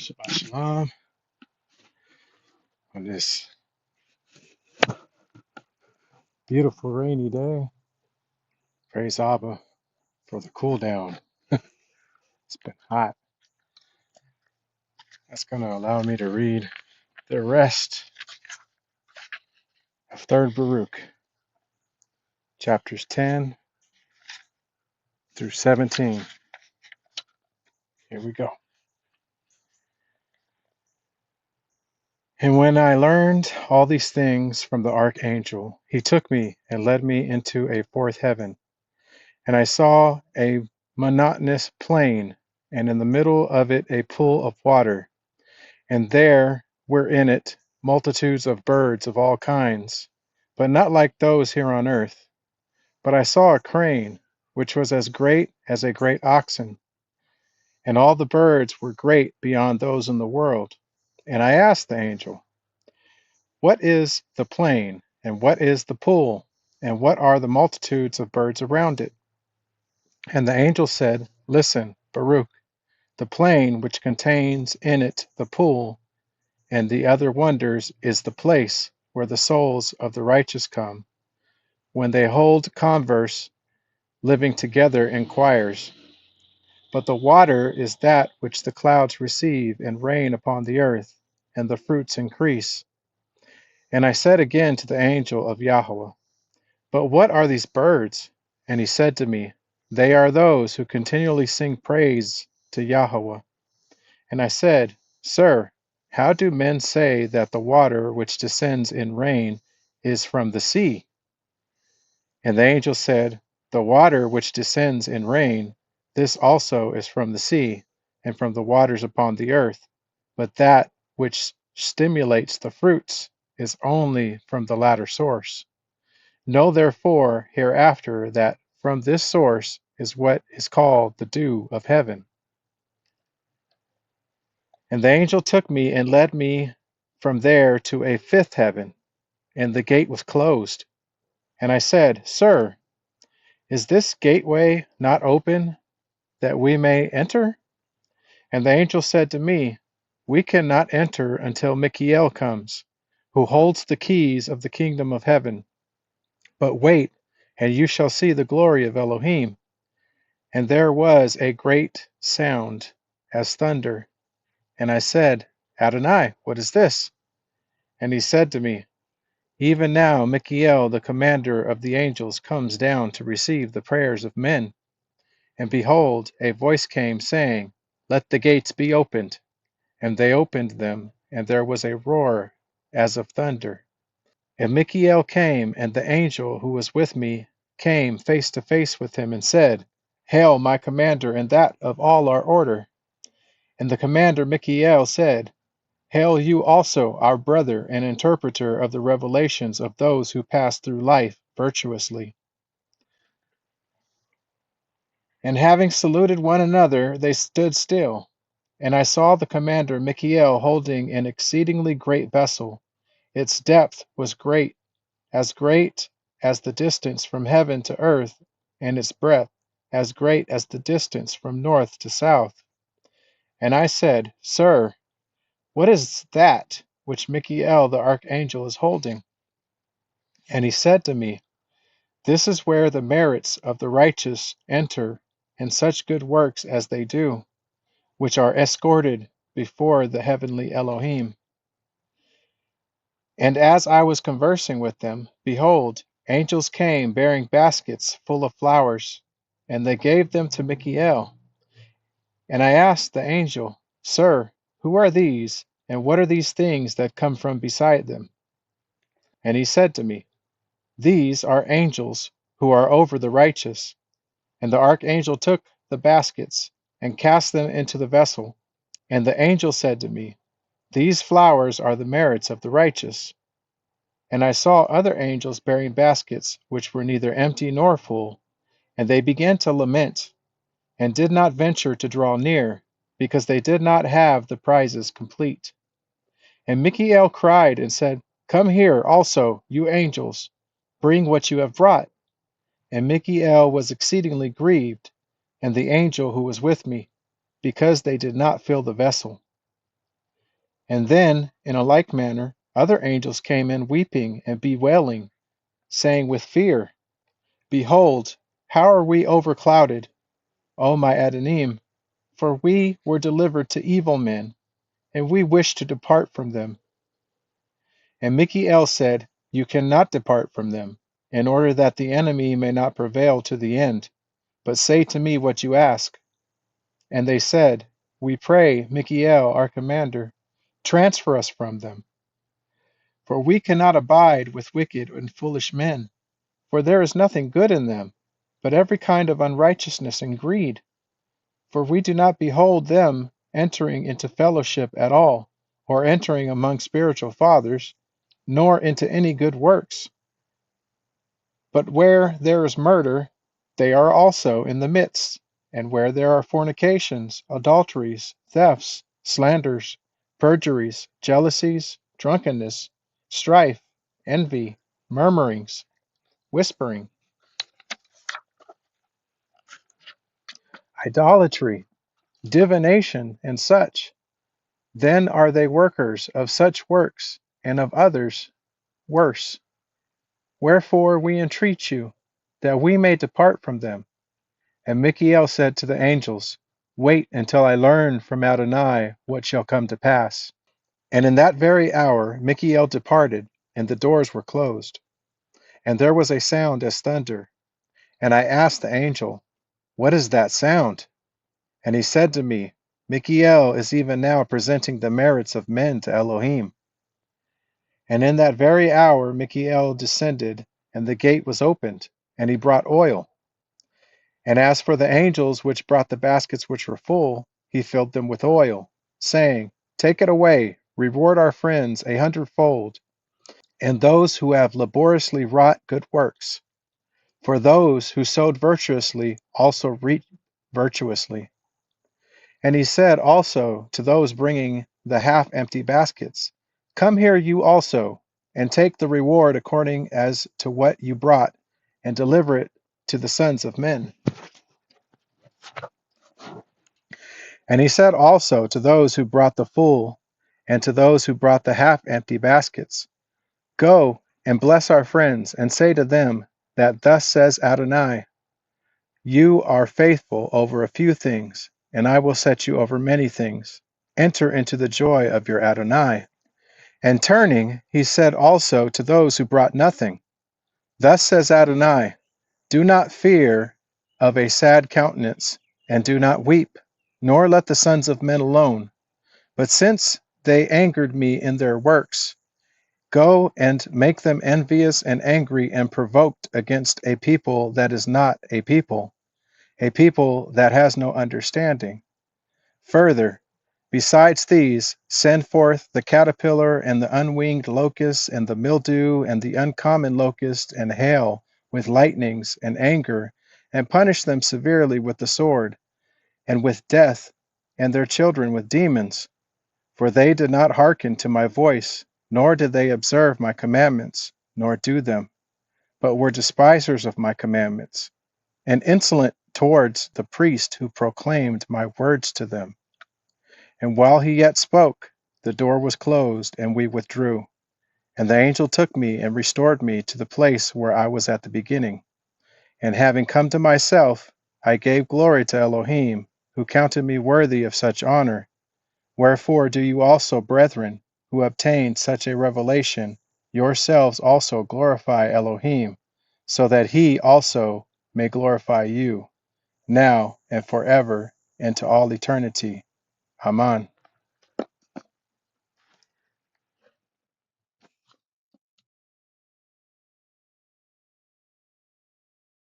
Shabbat Shalom on this beautiful rainy day. Praise Abba for the cool down. It's been hot. That's going to allow me to read the rest of 3rd Baruk, chapters 10 through 17. Here we go. And when I learned all these things from the archangel, he took me and led me into a fourth heaven. And I saw a monotonous plain, and in the middle of it a pool of water. And there were in it multitudes of birds of all kinds, but not like those here on earth. But I saw a crane, which was as great as a great oxen, and all the birds were great beyond those in the world. And I asked the angel, what is the plain, and what is the pool, and what are the multitudes of birds around it? And the angel said, listen, Baruk, the plain which contains in it the pool, and the other wonders is the place where the souls of the righteous come, when they hold converse, living together in choirs. But the water is that which the clouds receive and rain upon the earth, and the fruits increase. And I said again to the angel of Yahweh, but what are these birds? And he said to me, they are those who continually sing praise to Yahweh. And I said, sir, how do men say that the water which descends in rain is from the sea? And the angel said, the water which descends in rain, this also is from the sea, and from the waters upon the earth. But that which stimulates the fruits is only from the latter source. Know therefore hereafter that from this source is what is called the dew of heaven. And the angel took me and led me from there to a fifth heaven, and the gate was closed. And I said, sir, is this gateway not open that we may enter? And the angel said to me, we cannot enter until Michael comes, who holds the keys of the kingdom of heaven. But wait, and you shall see the glory of Elohim. And there was a great sound as thunder. And I said, Adonai, what is this? And he said to me, even now Michael, the commander of the angels, comes down to receive the prayers of men. And behold, a voice came, saying, let the gates be opened. And they opened them, and there was a roar as of thunder. And Michael came, and the angel who was with me came face to face with him, and said, hail, my commander, and that of all our order. And the commander Michael said, hail you also, our brother and interpreter of the revelations of those who pass through life virtuously. And having saluted one another, they stood still. And I saw the commander Michael holding an exceedingly great vessel. Its depth was great as the distance from heaven to earth, and its breadth as great as the distance from north to south. And I said, sir, what is that which Michael the archangel is holding? And he said to me, this is where the merits of the righteous enter, and such good works as they do, which are escorted before the heavenly Elohim. And as I was conversing with them, behold, angels came bearing baskets full of flowers, and they gave them to Michael. And I asked the angel, sir, who are these, and what are these things that come from beside them? And he said to me, these are angels who are over the righteous. And the archangel took the baskets and cast them into the vessel. And the angel said to me, these flowers are the merits of the righteous. And I saw other angels bearing baskets, which were neither empty nor full. And they began to lament, and did not venture to draw near, because they did not have the prizes complete. And Michael cried and said, come here also, you angels, bring what you have brought. And Michael was exceedingly grieved, and the angel who was with me, because they did not fill the vessel. And then, in a like manner, other angels came in weeping and bewailing, saying with fear, Behold, how are we overclouded, O my Adonai? For we were delivered to evil men, and we wish to depart from them. And Michael said, You cannot depart from them, in order that the enemy may not prevail to the end. But say to me what you ask. And they said, We pray, Michael, our commander, transfer us from them. For we cannot abide with wicked and foolish men, for there is nothing good in them, but every kind of unrighteousness and greed. For we do not behold them entering into fellowship at all, or entering among spiritual fathers, nor into any good works. But where there is murder, they are also in the midst, and where there are fornications, adulteries, thefts, slanders, perjuries, jealousies, drunkenness, strife, envy, murmurings, whispering, idolatry, divination, and such, then are they workers of such works, and of others worse. Wherefore we entreat you, that we may depart from them. And Michael said to the angels, Wait until I learn from Adonai what shall come to pass. And in that very hour Michael departed, and the doors were closed. And there was a sound as thunder. And I asked the angel, What is that sound? And he said to me, Michael is even now presenting the merits of men to Elohim. And in that very hour Michael descended, and the gate was opened, and he brought oil. And as for the angels which brought the baskets which were full, he filled them with oil, saying, Take it away, reward our friends 100-fold, and those who have laboriously wrought good works. For those who sowed virtuously also reap virtuously. And he said also to those bringing the half-empty baskets, Come here you also, and take the reward according as to what you brought, and deliver it to the sons of men. And he said also to those who brought the full, and to those who brought the half-empty baskets, Go and bless our friends, and say to them that thus says Adonai, You are faithful over a few things, and I will set you over many things. Enter into the joy of your Adonai. And turning, he said also to those who brought nothing, Thus says Adonai, Do not fear of a sad countenance, and do not weep, nor let the sons of men alone. But since they angered me in their works, go and make them envious and angry and provoked against a people that is not a people that has no understanding. Further, besides these, send forth the caterpillar and the unwinged locust and the mildew and the uncommon locust and hail with lightnings and anger, and punish them severely with the sword and with death, and their children with demons. For they did not hearken to my voice, nor did they observe my commandments, nor do them, but were despisers of my commandments, and insolent towards the priest who proclaimed my words to them. And while he yet spoke, the door was closed, and we withdrew. And the angel took me and restored me to the place where I was at the beginning. And having come to myself, I gave glory to Elohim, who counted me worthy of such honor. Wherefore do you also, brethren, who obtained such a revelation, yourselves also glorify Elohim, so that he also may glorify you, now and forever, and to all eternity. Amen.